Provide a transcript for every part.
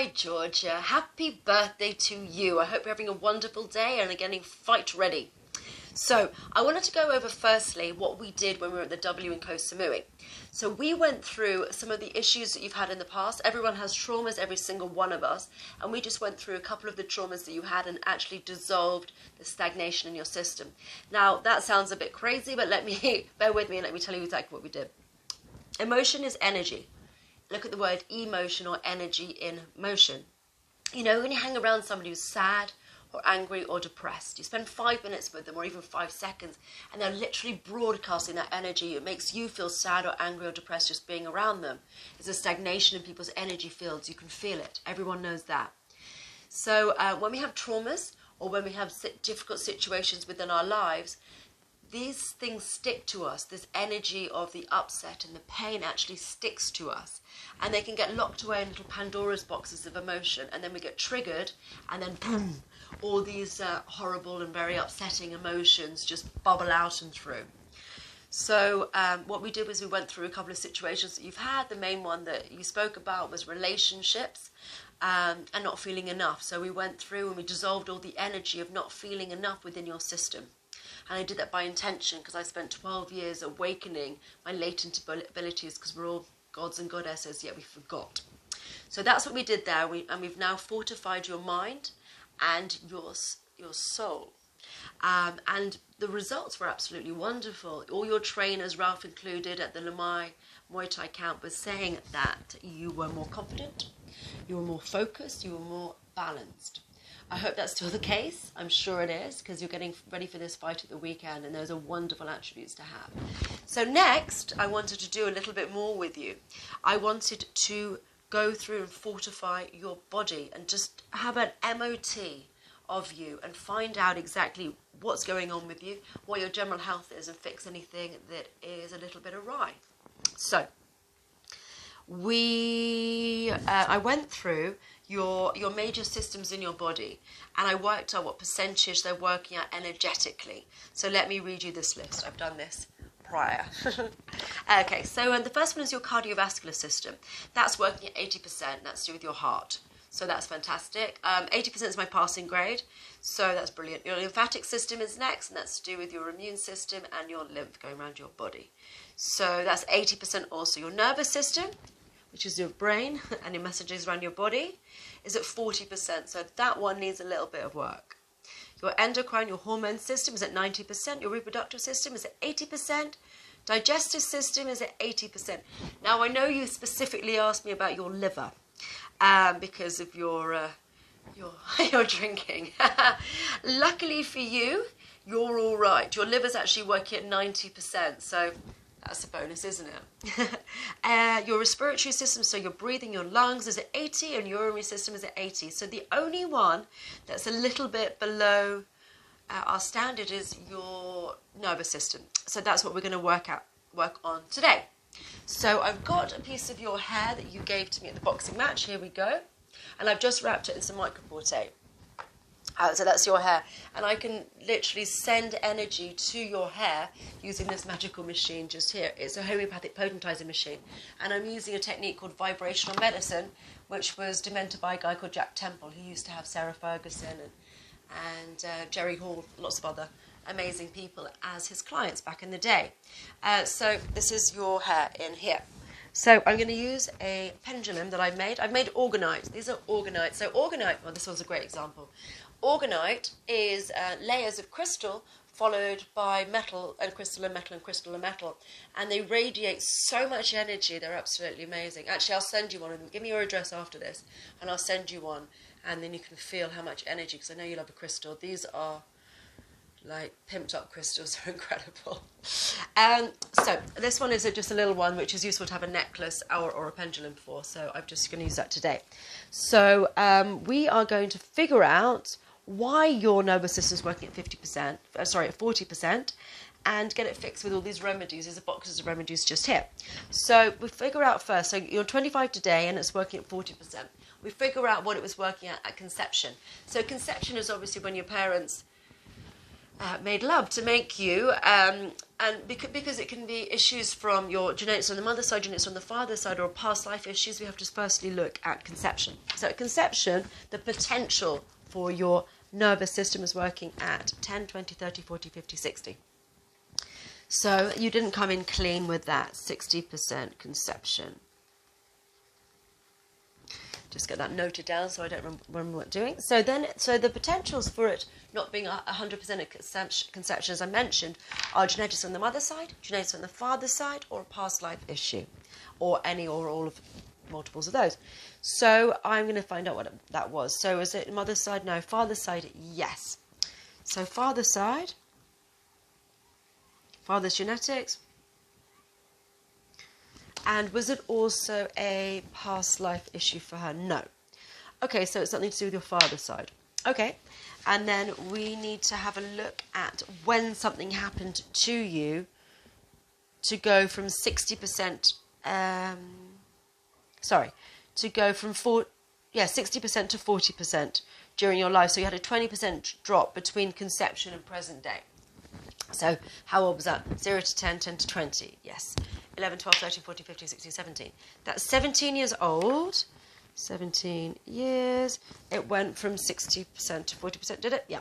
Hi Georgia, happy birthday to you. I hope you're having a wonderful day and are getting fight ready. So I wanted to go over firstly what we did when we were at the W in Koh Samui. So we went through some of the issues that you've had in the past. Everyone has traumas, every single one of us. And we just went through a couple of the traumas that you had and actually dissolved the stagnation in your system. Now that sounds a bit crazy, but bear with me and let me tell you exactly what we did. Emotion is energy. Look at the word emotion or energy in motion. You know, when you hang around somebody who's sad or angry or depressed, you spend 5 minutes with them or even 5 seconds and they're literally broadcasting that energy. It makes you feel sad or angry or depressed just being around them. There's a stagnation in people's energy fields. You can feel it. Everyone knows that. So when we have traumas or when we have difficult situations within our lives, these things stick to us. This energy of the upset and the pain actually sticks to us. And they can get locked away in little Pandora's boxes of emotion. And then we get triggered and then boom, all these horrible and very upsetting emotions just bubble out and through. So what we did was we went through a couple of situations that you've had. The main one that you spoke about was relationships and not feeling enough. So we went through and we dissolved all the energy of not feeling enough within your system. And I did that by intention because I spent 12 years awakening my latent abilities because we're all gods and goddesses, yet we forgot. So that's what we did there. And we've now fortified your mind and your soul. And the results were absolutely wonderful. All your trainers, Ralph included, at the Lamai Muay Thai camp was saying that you were more confident, you were more focused, you were more balanced. I hope that's still the case. I'm sure it is, because you're getting ready for this fight at the weekend, and those are wonderful attributes to have. So next, I wanted to do a little bit more with you. I wanted to go through and fortify your body and just have an MOT of you and find out exactly what's going on with you, what your general health is, and fix anything that is a little bit awry. So I went through your major systems in your body, and I worked out what percentage they're working at energetically. So let me read you this list. I've done this prior. Okay, so the first one is your cardiovascular system. That's working at 80%. That's to do with your heart. So that's fantastic. 80% is my passing grade, so that's brilliant. Your lymphatic system is next, and that's to do with your immune system and your lymph going around your body. So that's 80% also. Your nervous system, which is your brain and your messages around your body, is at 40%. So that one needs a little bit of work. Your endocrine, your hormone system is at 90%. Your reproductive system is at 80%. Digestive system is at 80%. Now, I know you specifically asked me about your liver because of your drinking. Luckily for you, you're all right. Your liver's actually working at 90%. So that's a bonus, isn't it? Your respiratory system, so your breathing, your lungs is at 80 and your urinary system is at 80. So the only one that's a little bit below our standard is your nervous system. So that's what we're going to work on today. So I've got a piece of your hair that you gave to me at the boxing match. Here we go. And I've just wrapped it in some micropore tape. So that's your hair, and I can literally send energy to your hair using this magical machine just here. It's a homeopathic potentizer machine, and I'm using a technique called vibrational medicine, which was invented by a guy called Jack Temple, who used to have Sarah Ferguson and Jerry Hall, lots of other amazing people as his clients back in the day. So this is your hair in here. So I'm going to use a pendulum that I've made. I've made orgonite. These are orgonite. So orgonite, well, this one's a great example. Orgonite is layers of crystal followed by metal and crystal and metal and crystal and metal. And they radiate so much energy, they're absolutely amazing. Actually, I'll send you one of them. Give me your address after this, and I'll send you one. And then you can feel how much energy, because I know you love a crystal. These are like pimped up crystals, are incredible. So this one is just a little one, which is useful to have a necklace or a pendulum for. So I'm just going to use that today. So we are going to figure out why your nervous system is working at 40%, and get it fixed with all these remedies. There's boxes of remedies just here. So we figure out first, so you're 25 today and it's working at 40%. We figure out what it was working at conception. So conception is obviously when your parents made love to make you, and because it can be issues from your genetics on the mother's side, genetics on the father's side, or past life issues, we have to firstly look at conception. So at conception, the potential for your nervous system is working at 10, 20, 30, 40, 50, 60. So you didn't come in clean with that 60% conception. Just get that noted down so I don't remember what doing. So the potentials for it not being 100% of conception, as I mentioned, are genetics on the mother's side, genetics on the father's side, or a past life issue, or any or all of multiples of those. So I'm going to find out what that was. So is it mother's side? No. Father's side? Yes. So father's side, father's genetics. And was it also a past life issue for her? No. Okay, so it's something to do with your father's side. Okay, and then we need to have a look at when something happened to you to go from 60%, to go from 60% to 40% during your life. So you had a 20% drop between conception and present day. So how old was that? 0 to 10, 10 to 20, yes. 11, 12, 13, 14, 15, 16, 17. That's 17 years old. 17 years. It went from 60% to 40%, did it? Yeah.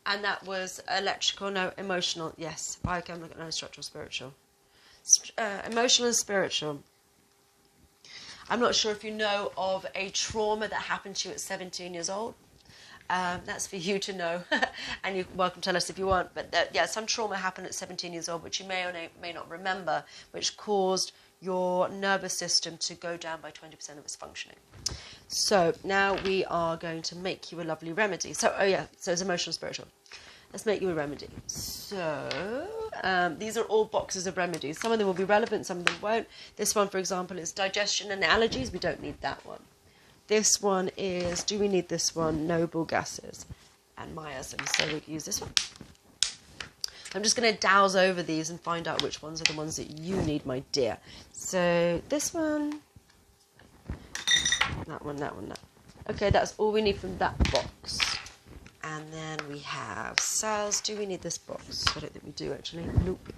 And that was electrical, no, emotional, yes. Biochemical, no, structural, spiritual. Emotional and spiritual. I'm not sure if you know of a trauma that happened to you at 17 years old. That's for you to know, and you're welcome to tell us if you want. But some trauma happened at 17 years old, which you may or may not remember, which caused your nervous system to go down by 20% of its functioning. So now we are going to make you a lovely remedy. So it's emotional, spiritual. Let's make you a remedy. So these are all boxes of remedies. Some of them will be relevant, some of them won't. This one, for example, is digestion and allergies. We don't need that one. This one is, do we need this one? Noble gases and miasm. So we can use this one. I'm just going to douse over these and find out which ones are the ones that you need, my dear. So this one, that one, that one, that. Okay, that's all we need from that box. And then we have cells. Do we need this box? I don't think we do, actually. Nope.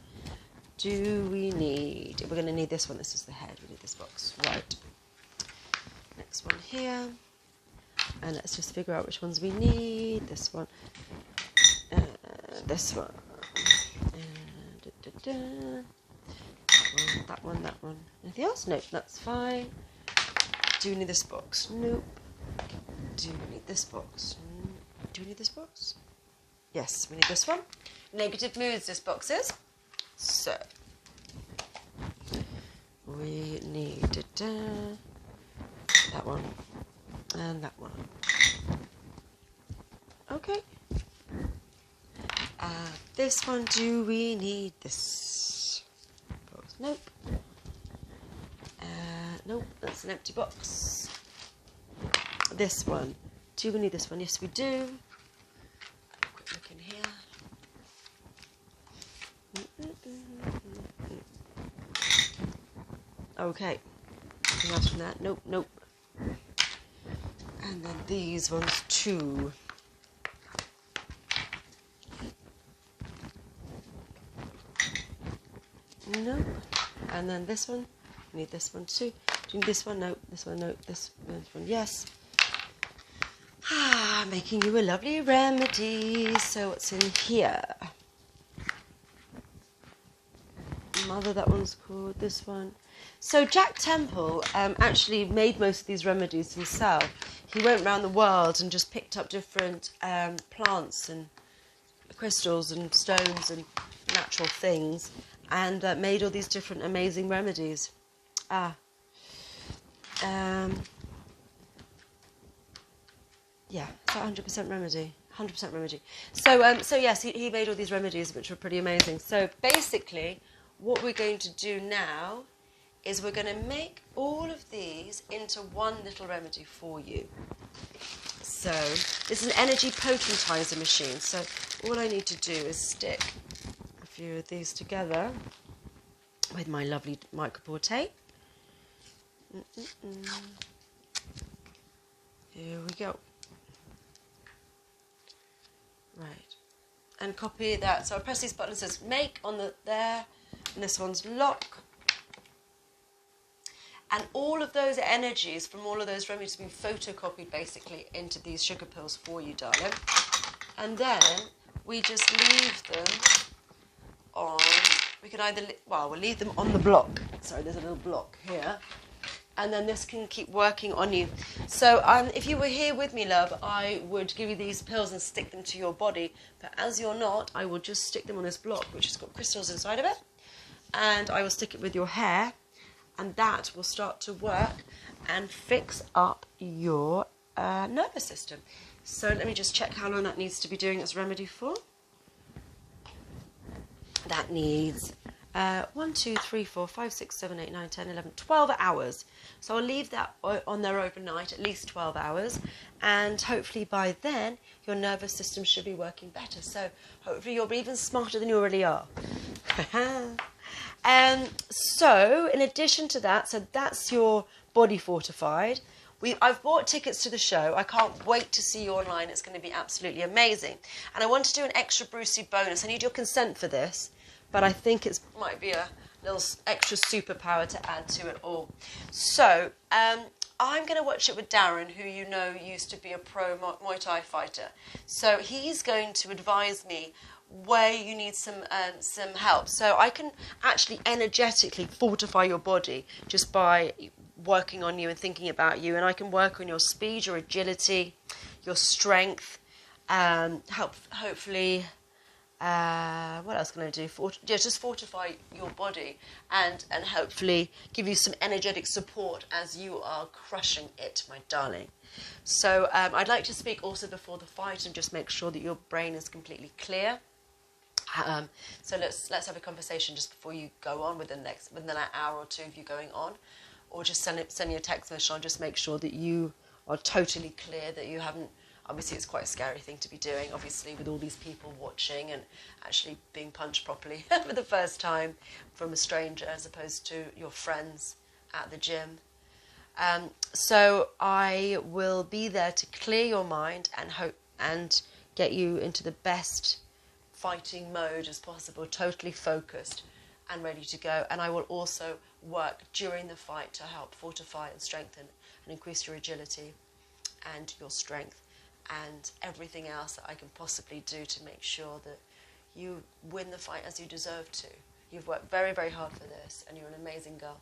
Do we need... We're going to need this one. This is the head. We need this box. Right. Next one here. And let's just figure out which ones we need. This one. This one. That one, that one. Anything else? Nope, that's fine. Do we need this box? Nope. Do we need this box? Do we need this box? Yes, we need this one. Negative moods, this box is. So, we need that one and that one. Okay. This one, do we need this box? Nope. Nope, that's an empty box. This one. Do we need this one? Yes, we do. Quick look in here. Okay. Anything else from that? Nope, nope. And then these ones too. Nope. And then this one. We need this one too. Do you need this one? Nope. This one, nope. This one, yes. Making you a lovely remedy. So what's in here? Mother, that one's called. This one. So Jack Temple actually made most of these remedies himself. He went around the world and just picked up different plants and crystals and stones and natural things and made all these different amazing remedies. Yeah, it's 100% remedy. 100% remedy. So yes, he made all these remedies, which were pretty amazing. So basically, what we're going to do now is we're going to make all of these into one little remedy for you. So this is an energy potentizer machine. So all I need to do is stick a few of these together with my lovely micropore tape. Here we go. Right. and copy that. So I press these buttons. It says make on the there, and this one's lock. And all of those energies from all of those remedies have been photocopied basically into these sugar pills for you, darling. And then we just leave them on, we can either, we'll leave them on the block. Sorry, there's a little block here. And then this can keep working on you. So if you were here with me, love, I would give you these pills and stick them to your body. But as you're not, I will just stick them on this block, which has got crystals inside of it. And I will stick it with your hair. And that will start to work and fix up your nervous system. So let me just check how long that needs to be doing its remedy for. That needs 1, 2, 3, 4, 5, 6, 7, 8, 9, 10, 11, 12 hours. So I'll leave that on there overnight, at least 12 hours. And hopefully by then, your nervous system should be working better. So hopefully you'll be even smarter than you already are. So in addition to that, so that's your body fortified. I've bought tickets to the show. I can't wait to see you online. It's going to be absolutely amazing. And I want to do an extra Brucey bonus. I need your consent for this, but I think it might be a little extra superpower to add to it all. So I'm going to watch it with Darren, who you know used to be a pro Muay Thai fighter. So he's going to advise me where you need some help. So I can actually energetically fortify your body just by working on you and thinking about you, and I can work on your speed, your agility, your strength, hopefully what else can I do? Just fortify your body and hopefully give you some energetic support as you are crushing it, my darling. So I'd like to speak also before the fight and just make sure that your brain is completely clear. So let's have a conversation just before you go on within an hour or two of you going on, or just send me a text message. I'll just make sure that you are totally clear, that you haven't. Obviously, it's quite a scary thing to be doing, obviously, with all these people watching and actually being punched properly for the first time from a stranger as opposed to your friends at the gym. So I will be there to clear your mind and get you into the best fighting mode as possible, totally focused and ready to go. And I will also work during the fight to help fortify and strengthen and increase your agility and your strength and everything else that I can possibly do to make sure that you win the fight as you deserve to. You've worked very, very hard for this, and you're an amazing girl.